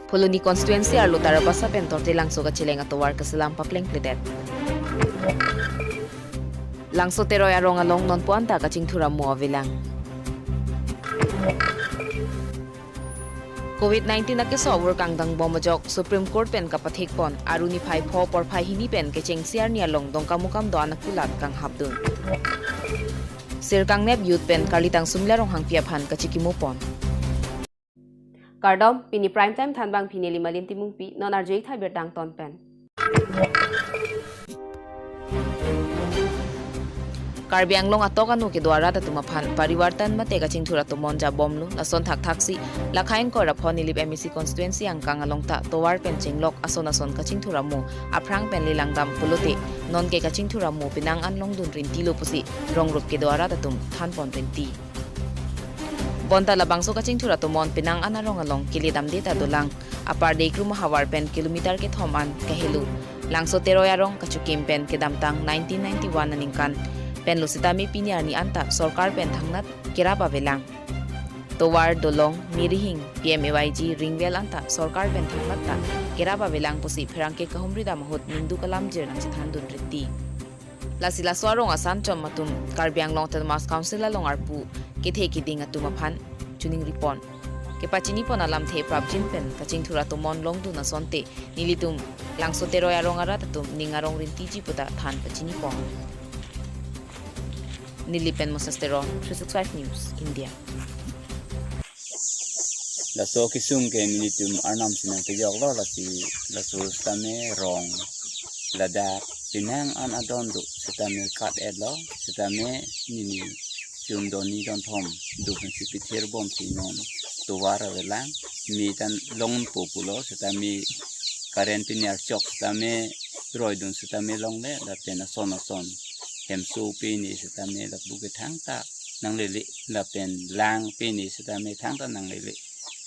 Pholoni constituency ar lutara basa pen torte langso ka chileng atowar ka silang papleng pledet. Langso teroy arong along non puanta ka chingthura mo avilang. COVID-19 na keso work ang dang bomajok Supreme Court pen kapathik pon Aru Niphai pho por phai hini pen ke cheng siar ni along dong kamukam do anakulat kang habdun. Sirkang nep youth pen kalitang sumla rong hang piaphan ka chikimu pon. Kardom pini prime time thanbang pini limalin timungpi non arjei thai bertang ton pen. Karbi Anglong atok anu ke dwara ta tumaphan pariwartan mate ka chingthura to monja bomlu lason thak thaksi lakhain ko raphon nilip MEC constituency ang kangalong ta towar pen chinglok ason ka chingthura mo aprang pen lilangdam pulote non ke ka chingthura mo pinang anlong dun rin tilo pusi rongrop ke dwara ta tum than pon rinti bonta labangso ka chingthura to mon pinang anarong along kilidam deta dolang apar dekru mahawar pen kilometer ke thoman kahelu langso teroyarong ka chukim pen ke damtang 1991 aningkan pen lusitami pinyar ni anta sarkar pen thangnat kiraba velang towar dolong mirihing PMAYG ringwel anta sarkar pen thangnat ta kiraba velang pusi pherangke kahumrida mahut mindu kalam jer nang chithan dun ritti lasila swarong asan chom matum Karbi Anglong Mas Council along arpu kithe kiding atuma phan chuning ripon ke pachini pon alam the prabjin pen kaching thura to mon long du na sonte nilitum langso teroy arong ara tatum ningarong rinti ji puta than pachini pon Nilipen Mosastero 365 News India La so kisung ke minitum arnam sinang tejok lo la so stame rong la da pinang an adondo setame kat edlo setame nini tum doni don thom du principi ther bom sinon to wara velang mi tan long populo setame current pinyar chok setame roidun setame long le la pena son hem su pini setame la buke thangta nang lele la pen lang pini setame thangta nang lele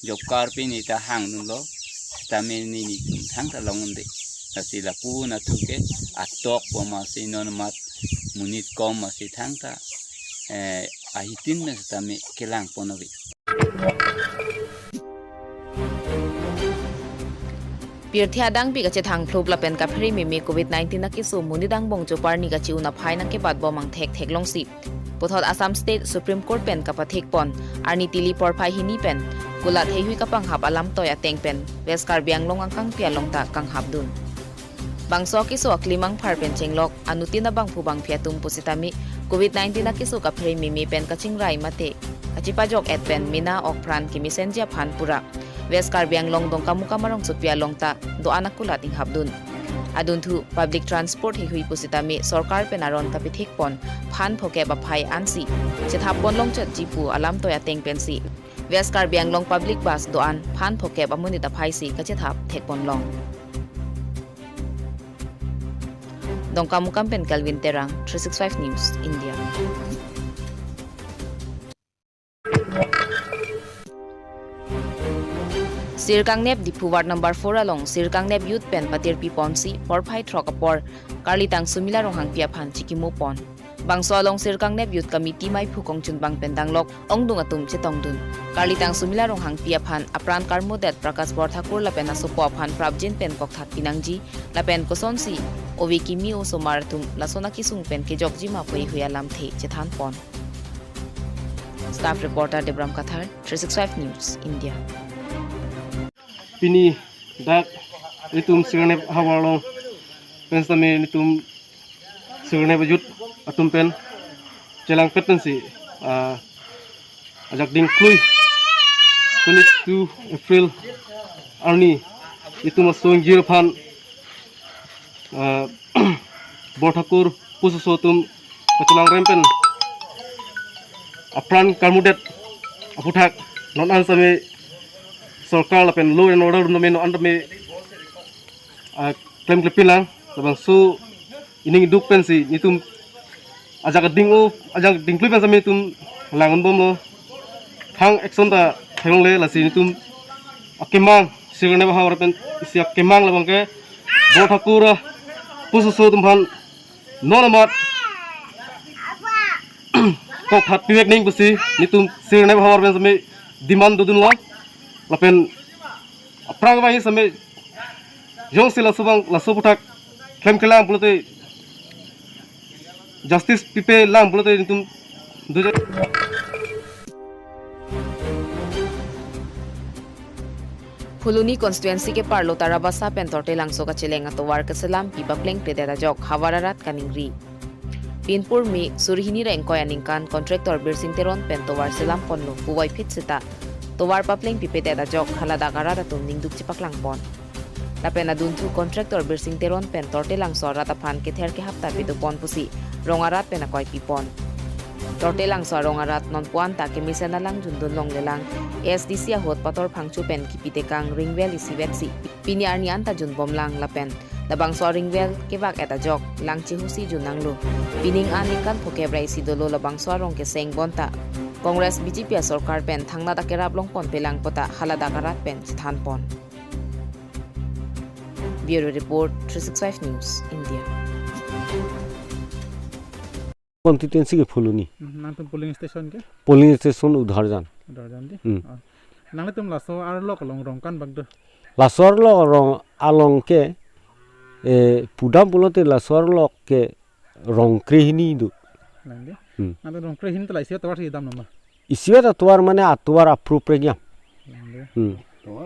job kar pini ta hang nun lo setame ni tum thangta longunde nasi la pu na thuke atok poma sinon mat munit kom masi thangta ahitin me setame kelang ponovi Pirthia dang pi ka che thang thlop la pen ka phri mi COVID-19 na ki su muni dang bong chu parni ka chi una phai na ke bad bomang thek long si pothot Assam State Supreme Court pen ka pathik pon arni tili por phai hini pen kulat hei hui ka pang hap alam toya teng pen West Karbi Anglong ang kang pia long ta kang habdun bangso ki su aklimang phar pen chenglok anuti na bang phubang phia tum positami COVID-19 na ki su ka phri mi pen ka chingrai mate achipa jok et pen mina ok pran ki misenja phan pura West Karbi Anglong dong kamuka marong supia longta do anakulat ing habdun adun thu public transport hi hui pusitami sarkar penaron kapithik pon phan phoke ba phai ansi chethap pon long chat jipu alam toya teng pensi West Karbi Anglong public bus do an phan phoke ba munita phai si ka chethap thek pon long dong kamukam pen Calvin Terang 365 News India Sirkang Nep Dipu Ward number 4 along Sirkang Nep Youth Pen Patir Pi Ponsi por Phai Throkapor Karlitang Sumila Rong Hang Pia Phan Chikimu Pon Bangso along Sirkang Nep Youth Committee Mai Phukong Chun Bang Pendanglok Ongdung Atum Chetong Dun Karlitang Sumila Rong Hang Pia Phan Apran Karmudet Prakas Bor Thakur Lapena Sopo Phan Prabjin Pen Kok That Pinangji Lapen Kosonsi Ovi Kimi O Somaratum Lasona Kisung Pen Ke Jokji Ma Poi Huya Lam The Chethan Pon Staff Reporter Debram Kathar 365 News India Pini dak itum sirne hawalong pensame itum sirne bajut atum pen celang petensi ajak ding klui 22 April arni itum asong jirphan borthakur pususotum celang rempen apran kalmudet aputhak non ansame sarkar la pen law and order no meno under me claim clipin lang labang su ining duk pen si nitum ajak ding clip pen sa mitum langon bom lo thang action ta thang le la si nitum akemang sirne ba hawar pen si akemang labang ke bo thakura pusu so tum phan no namat kok hat piwek ning pusi nitum sirne ba hawar pen sa me demand dudun lo lapen Aprang bayi sampai jong sila subang lasu putak klaim kelang bulute justice pipe lang bulute nitum dua Phuluni constituency ke parlo tarabasa pentorte langso ka chilenga to war ka salam pipa pleng predeta jok hawararat kaningri Pinpur mi surhini ra engkoy aningkan contractor birsing teron pentowar selam ponno puwai fit sita towar papleng pipete da jok halada garara tum ningduk chipak langpon lapena duntu contractor birsing teron pentorte langso rata phan ke ther ke hapta pitu pon pusi rongarat pena koi pipon torte langso rongarat non puan ta ke misena lang jundun long lelang SDC hot pator phangchu pen kipite kang ringwel isivetsi pini arni anta jun bomlang lapen labang so ringwel kebak eta jok langchi husi junanglu pining anikan phokebrai sidolo labang so rong ke seng bonta Congress BJP sarkar pen thangna da kerap long pon pelang pota halada karat pen sthan pon Bureau Report 365 News India constituency के फुलुनी नाम तुम polling station उधार जान दी नांगले तुम lasso are लोक लंग रंकान बगदो लासोर लो रंग आलोंग के पुडाम पुलोते लासोर लोक के रंग क्रेहिनी दु लांदे नाम रंग क्रेहिन तो लाइसिया तवार दाम नम्बर इसिया तवार माने आतवार अप्रूव प्रेगिया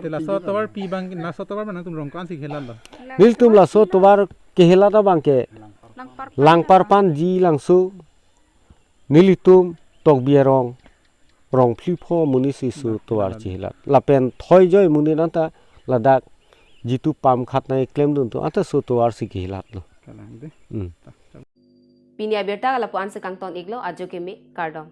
ते लासो तवार पी बांग लासो तवार माने तुम रंकान सी खेला लो निल तुम लासो तवार के हेला ता बांके langpar pan ji langsu nilitum tok bierong rong phlipo muni sisu toar chihlat lapen thoi joy muni nanta ladak jitu pam khatnai claim dun to ata so toar sikhilat lo Pini Abirta kala puan se kangton iglo ajo ke me kardong